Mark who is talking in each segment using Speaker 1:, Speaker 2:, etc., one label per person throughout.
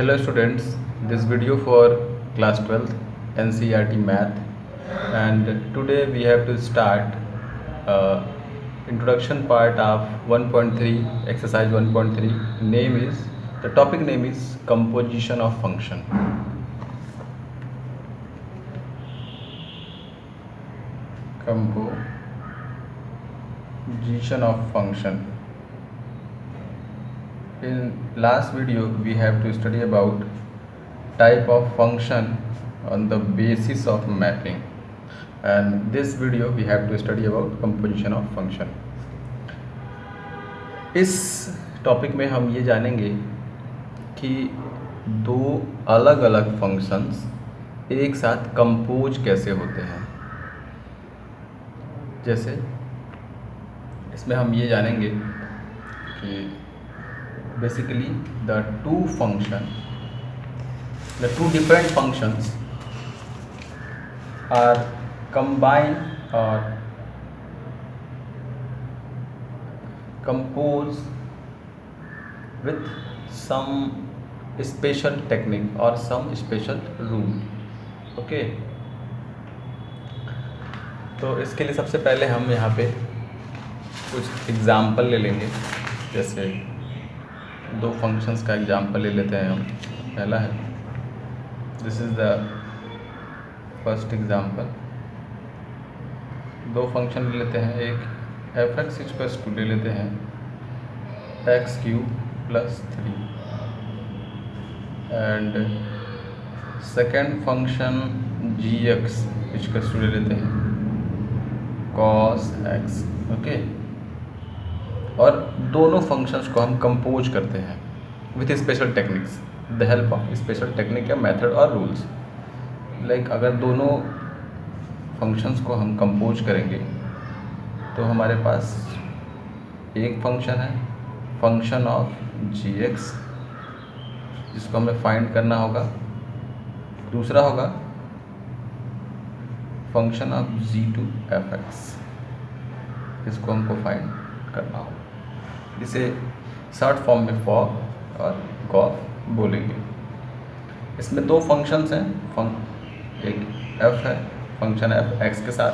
Speaker 1: Hello students, this video for class 12th NCERT math, and today we have to start uh, introduction part of 1.3 exercise 1.3. The topic name is composition of function. Composition of function. In last video we have to study about type of function on the basis of mapping, and this video we have to study about composition of function. इस topic में हम ये जानेंगे कि दो अलग अलग functions एक साथ कंपोज कैसे होते हैं। जैसे इसमें हम ये जानेंगे कि basically the two different functions are combined or composed with some special technique or some special rule. Okay, तो इसके लिए सबसे पहले हम यहाँ पे कुछ एग्जाम्पल ले लेंगे। जैसे दो फंक्शंस का एग्जाम्पल ले लेते हैं हम। पहला है, this is the first example. दो फंक्शन ले लेते हैं, एक f(x) = ले लेते हैं x³ + 3 and second function g(x) = ले लेते हैं cos x। ओके, और दोनों फंक्शंस को हम कंपोज करते हैं with special techniques, the help of special technique या मेथड और रूल्स। लाइक अगर दोनों फंक्शंस को हम कंपोज करेंगे तो हमारे पास एक फंक्शन है फंक्शन ऑफ g(x) जिसको हमें फाइंड करना होगा। दूसरा होगा फंक्शन ऑफ g(2)f(x) इसको हमको फाइंड करना होगा। इसे शॉर्ट फॉर्म में फॉग और गॉफ बोलेंगे। इसमें दो फंक्शंस हैं, एक f है, फंक्शन f(x) के साथ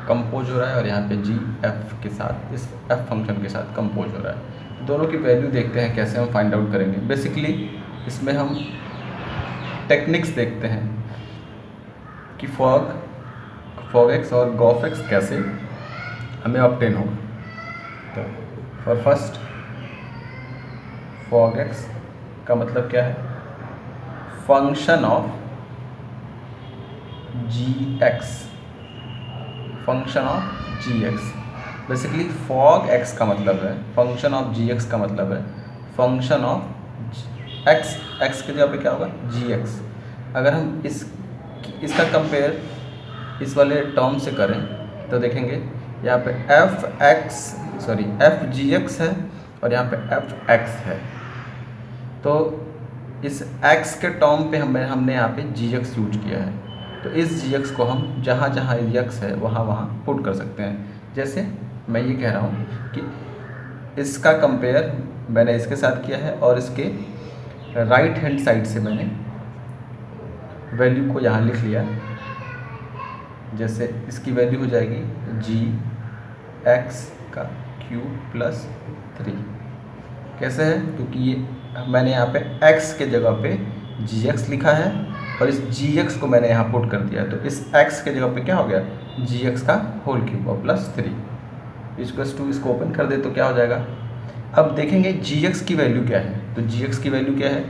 Speaker 1: कंपोज हो रहा है, और यहाँ पे g(f) के साथ, इस f फंक्शन के साथ कंपोज हो रहा है। दोनों की वैल्यू देखते हैं कैसे हम फाइंड आउट करेंगे। बेसिकली इसमें हम टेक्निक्स देखते हैं कि fog(x) और gofx कैसे हमें ऑब्टेन होगा। तो फॉर फर्स्ट, fog(x) का मतलब क्या है? Function of g(x), function of g(x). Basically fog(x) का मतलब है, फंक्शन ऑफ g(x) का मतलब है फंक्शन ऑफ x के जगह पे क्या होगा? g(x). अगर हम इसका कंपेयर इस वाले टर्म से करें तो देखेंगे यहाँ पे fg(x) है और यहाँ पे f(x) है। तो इस x के टर्म पे हमने यहाँ पे g(x) यूज किया है। तो इस g(x) को हम जहाँ जहाँ x है वहाँ पुट कर सकते हैं। जैसे मैं ये कह रहा हूँ कि इसका कंपेयर मैंने इसके साथ किया है और इसके राइट हैंड साइड से मैंने वैल्यू को यहाँ लिख लिया। जैसे इसकी वैल्यू हो जाएगी g(x³ + 3। कैसे है? क्योंकि ये मैंने यहाँ पे x के जगह पे g(x) लिखा है और इस g(x) को मैंने यहाँ पुट कर दिया है। तो इस x के जगह पे क्या हो गया? g(x) का होल क्यूब और +3 = इसको ओपन कर दे तो क्या हो जाएगा? अब देखेंगे g(x) की वैल्यू क्या है। तो g(x) की वैल्यू क्या है?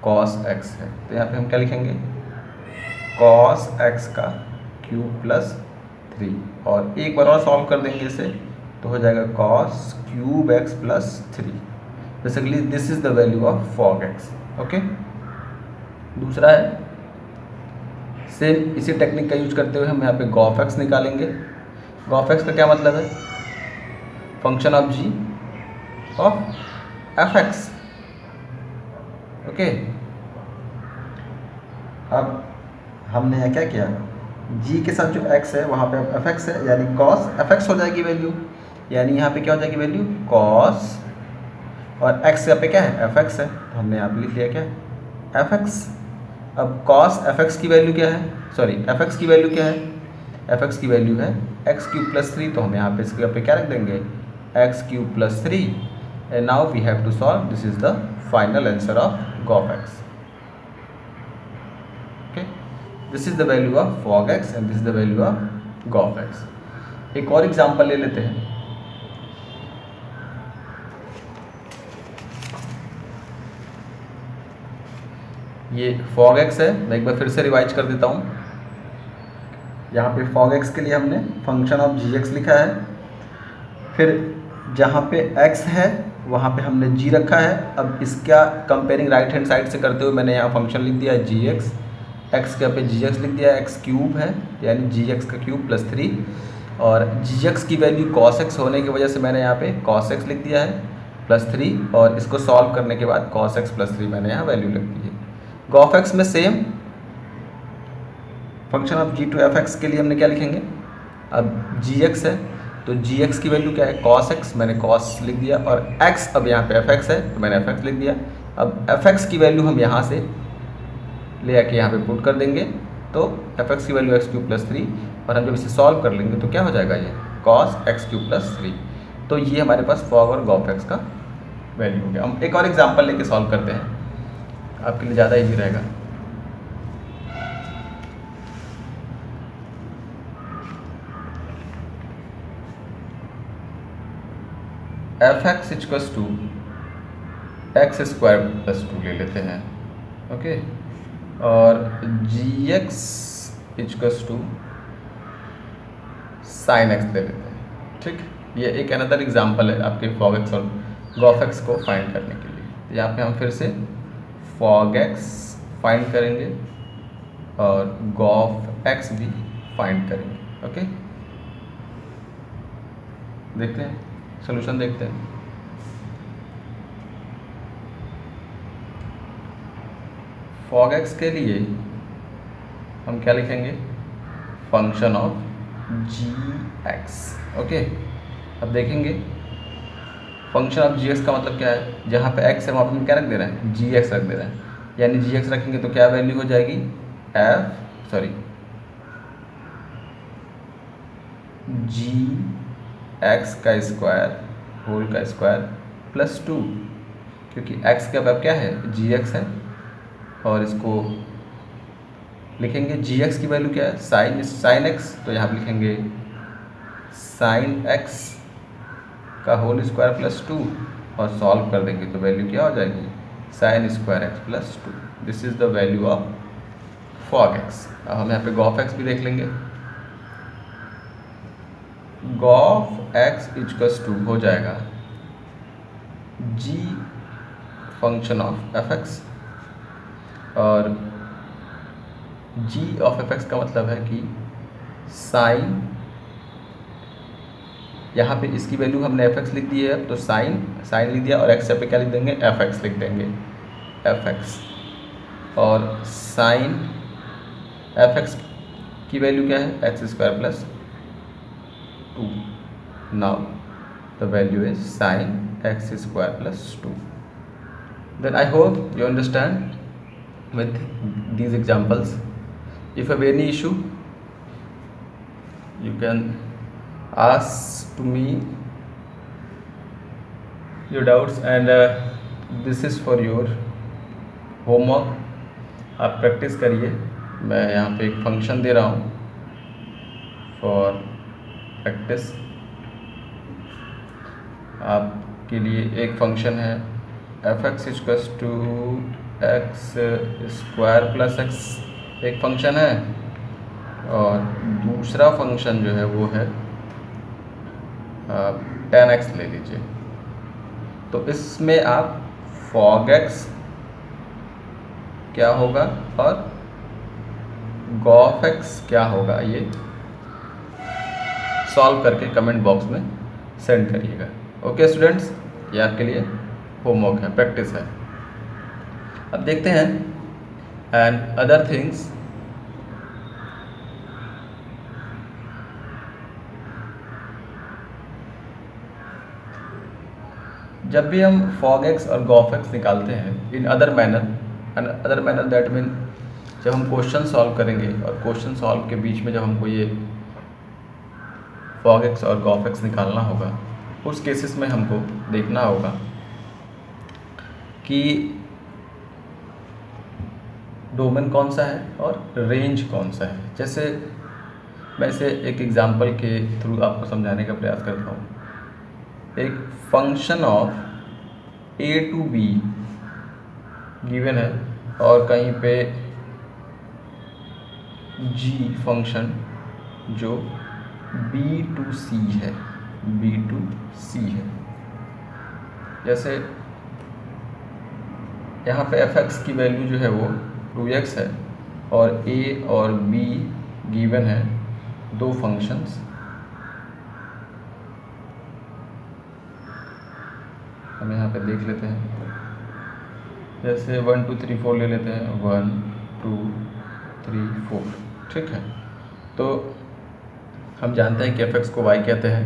Speaker 1: cos x है। तो यहाँ पे हम क्या लिखेंगे? cos x³ + 3, और एक बार और सॉल्व कर देंगे इसे तो हो जाएगा cos³ x + 3। Basically this is the value of fog(x). Okay, दूसरा है, सेम इसी टेक्निक का यूज करते हुए हम यहाँ पे gofx निकालेंगे। gofx का क्या मतलब है? Function of g of f(x). Okay, अब हमने यहाँ क्या किया? g के साथ जो x है वहाँ पे अब f(x) है, यानी cos f(x) हो जाएगी वैल्यू। यानी यहाँ पे क्या हो जाएगी वैल्यू? cos, और x यहाँ पे क्या है? f(x) है। तो हमने यहाँ पे लिख लिया क्या? F x. अब कॉस एफ एक्स की वैल्यू क्या है, सॉरी एफ एक्स की वैल्यू क्या है, एफ एक्स की वैल्यू है एक्स क्यूब प्लस 3, तो हम यहाँ पे इसके पे क्या रख देंगे, x cube plus 3, and now we have to solve, this is the final answer of gof x. Okay, this is the value of fog x and this is the value of gof x. एक और example ले लेते हैं। ये fog x है, मैं एक बार फिर से रिवाइज कर देता हूँ। यहाँ पे फॉग एक्स के लिए हमने फंक्शन ऑफ जी एक्स लिखा है, फिर जहाँ पे एक्स है वहाँ पे हमने जी रखा है। अब इसका कंपेयरिंग राइट हैंड साइड से करते हुए मैंने यहाँ फंक्शन लिख दिया है जी एक्स, एक्स के पे जी एक्स लिख दिया है, एक्स क्यूब है यानी जी एक्स का क्यूब प्लस 3, और जी एक्स की वैल्यू कॉस एक्स होने की वजह से मैंने यहाँ पे कॉस एक्स लिख दिया है प्लस 3, और इसको सॉल्व करने के बाद कॉस एक्स प्लस 3 मैंने यहाँ वैल्यू लिख दी है। गॉफ एक्स में same function of g to f x के लिए हमने क्या लिखेंगे, अब जी एक्स है तो जी एक्स की वैल्यू क्या है, कॉस एक्स, मैंने कॉस लिख दिया, और एक्स अब यहाँ पे एफ एक्स है तो मैंने एफ एक्स लिख दिया। अब एफ एक्स की वैल्यू हम यहाँ से ले आके यहाँ पे पुट कर देंगे, तो एफ एक्स की वैल्यू एक्स क्यूब प्लस 3, और हम जब इसे सॉल्व कर लेंगे तो क्या हो जाएगा, ये कॉस एक्स क्यूब प्लस 3। तो ये हमारे पास फॉग और गॉफ एक्स का वैल्यू हो गया। हम एक और एग्जाम्पल लेके सॉल्व करते हैं, आपके लिए ज़्यादा ईजी रहेगा। F x equals to x square plus 2 ले लेते हैं, ओके, और G x equals to sine x ले लेते हैं, ठीक। ये एक अनदर एग्जांपल है आपके फॉग एक्स और गॉफ एक्स को फाइंड करने के लिए। यहाँ पे हम फिर से फॉग एक्स फाइंड करेंगे और गॉफ एक्स भी फाइंड करेंगे, ओके। देखते हैं सोल्यूशन, देखते हैं। फॉग एक्स के लिए हम क्या लिखेंगे, function of g x, okay. अब देखेंगे फंक्शन ऑफ जी एक्स का मतलब क्या है, जहाँ पे एक्स है वहाँ पे हम क्या रख दे रहे हैं, जी एक्स रख दे रहे हैं, यानी जी एक्स रखेंगे तो क्या वैल्यू हो जाएगी, जी एक्स का स्क्वायर होल का स्क्वायर प्लस 2, क्योंकि एक्स का अब क्या है, जी एक्स है, और इसको लिखेंगे जी एक्स की वैल्यू क्या है, साइन एक्स, तो यहाँ पे लिखेंगे साइन एक्स का होल स्क्वायर प्लस 2, और सॉल्व कर देंगे तो वैल्यू क्या हो जाएगी, sine square x plus 2। This is the value of fog x. अब हम यहाँ पे गॉफ एक्स भी देख लेंगे। गॉफ एक्स इक्वल्स टू हो जाएगा जी फंक्शन ऑफ एफ एक्स, और जी ऑफ एफ एक्स का मतलब है कि साइन, यहाँ पे इसकी वैल्यू हमने एफ एक्स लिख दी है तो साइन लिख दिया, और एक्स पे क्या लिख देंगे, एफ एक्स लिख देंगे, एफ एक्स, और साइन एफ एक्स की वैल्यू क्या है, x square plus 2। Now the value is sine x square plus 2। Then I hope you understand with these examples. If you have any issue, you can ask to me your doubts, and this is for your homework. आप practice करिए। मैं यहाँ पे एक function दे रहा हूँ for practice. आपके लिए एक फंक्शन है f x equals to x square plus x एक फंक्शन है, और दूसरा फंक्शन जो है वो है tan x ले लीजिए। तो इसमें आप fog x क्या होगा और गॉफ x क्या होगा, ये सॉल्व करके कमेंट बॉक्स में सेंड करिएगा। ओके स्टूडेंट्स, ये आपके लिए होमवर्क है, प्रैक्टिस है। अब देखते हैं एंड अदर थिंग्स। जब भी हम fog x और गॉफ x निकालते हैं in other manner, other manner that mean जब हम क्वेश्चन सॉल्व करेंगे और क्वेश्चन सॉल्व के बीच में जब हमको ये फॉग एक्स और गॉफ एक्स निकालना होगा, उस केसेस में हमको देखना होगा कि डोमेन कौन सा है और रेंज कौन सा है। जैसे मैं इसे एक एग्जांपल के थ्रू आपको समझाने का प्रयास करता हूँ। एक function of A to B given है और कहीं पे जी फंक्शन जो बी टू सी है, बी टू सी है। जैसे यहाँ पे एफ एक्स की वैल्यू जो है वो 2x है और a और b गिवन है दो फंक्शंस, हम यहाँ पे देख लेते हैं। जैसे 1 2 3 4 ले लेते हैं, 1 2 3 4, ठीक है। तो हम जानते हैं कि एफ एक्स को y कहते हैं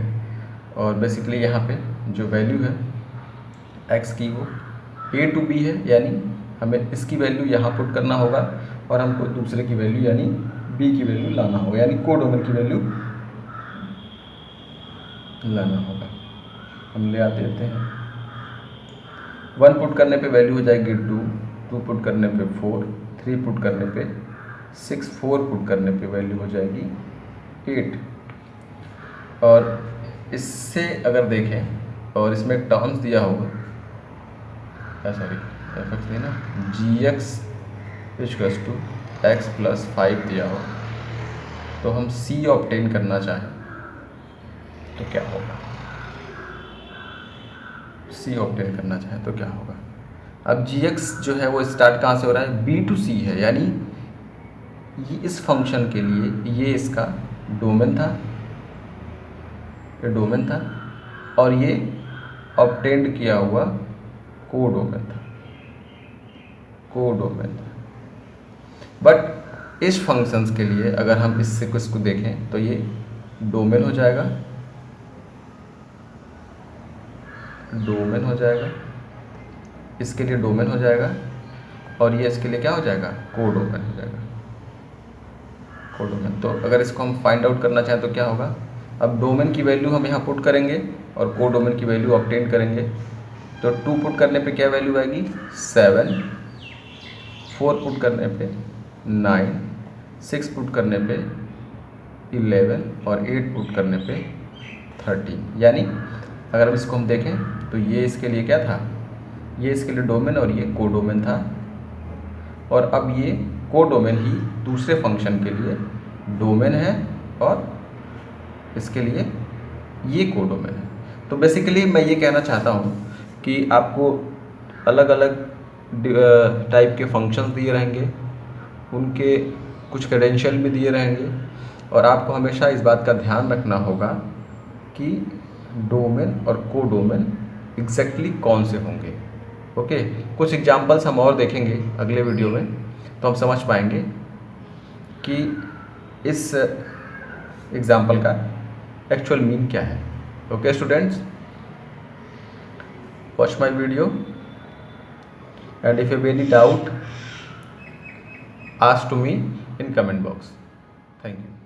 Speaker 1: और बेसिकली यहाँ पे जो वैल्यू है x की वो a टू b है, यानी हमें इसकी वैल्यू यहाँ पुट करना होगा और हमको दूसरे की वैल्यू यानी b की वैल्यू लाना होगा, यानी कोडोमेन की वैल्यू लाना होगा। हम ले आते देते हैं। 1 पुट करने पे वैल्यू हो जाएगी 2, 2 पुट करने पे 4, 3 पुट करने पे 6, 4 पुट करने पे वैल्यू हो जाएगी 8। और इससे अगर देखें और इसमें टर्म्स दिया होगा, सॉरी एफ एक्स देना, G x equals to x plus 5 दिया हो, तो हम सी ऑब्टेन करना चाहें तो क्या होगा, सी ऑब्टेन करना चाहें तो क्या होगा। अब जी एक्स जो है वो स्टार्ट कहाँ से हो रहा है, बी टू सी है, यानी ये इस फंक्शन के लिए ये इसका डोमेन था, ये डोमेन था और ये ऑब्टेन्ड किया हुआ कोडोमेन था, कोडोमेन था। बट इस फंक्शंस के लिए अगर हम इससे कुछ को देखें तो ये डोमेन हो जाएगा, डोमेन हो जाएगा, इसके लिए डोमेन हो जाएगा और ये इसके लिए क्या हो जाएगा, कोडोमेन हो जाएगा, कोडोमेन। तो अगर इसको हम फाइंड आउट करना चाहें तो क्या होगा, अब डोमेन की वैल्यू हम यहाँ पुट करेंगे और कोडोमेन की वैल्यू ऑब्टेन करेंगे। तो 2 पुट करने पे क्या वैल्यू आएगी, 7, 4 पुट करने पे 9, 6 पुट करने पे 11 और 8 पुट करने पे 13। यानी अगर इसको हम देखें तो ये इसके लिए क्या था, ये इसके लिए डोमेन और ये कोडोमेन था, और अब ये कोडोमेन ही दूसरे फंक्शन के लिए डोमेन है और इसके लिए ये कोडोमेन है। तो बेसिकली मैं ये कहना चाहता हूँ कि आपको अलग अलग टाइप के फंक्शंस दिए रहेंगे, उनके कुछ क्रेडेंशियल भी दिए रहेंगे और आपको हमेशा इस बात का ध्यान रखना होगा कि डोमेन और कोडोमेन एग्जैक्टली कौन से होंगे। ओके, कुछ एग्जांपल्स हम और देखेंगे अगले वीडियो में, तो हम समझ पाएंगे कि इस एग्जांपल का एक्चुअल मीन क्या है। Okay students, watch my video and if you have any doubt ask to me in comment box. Thank you.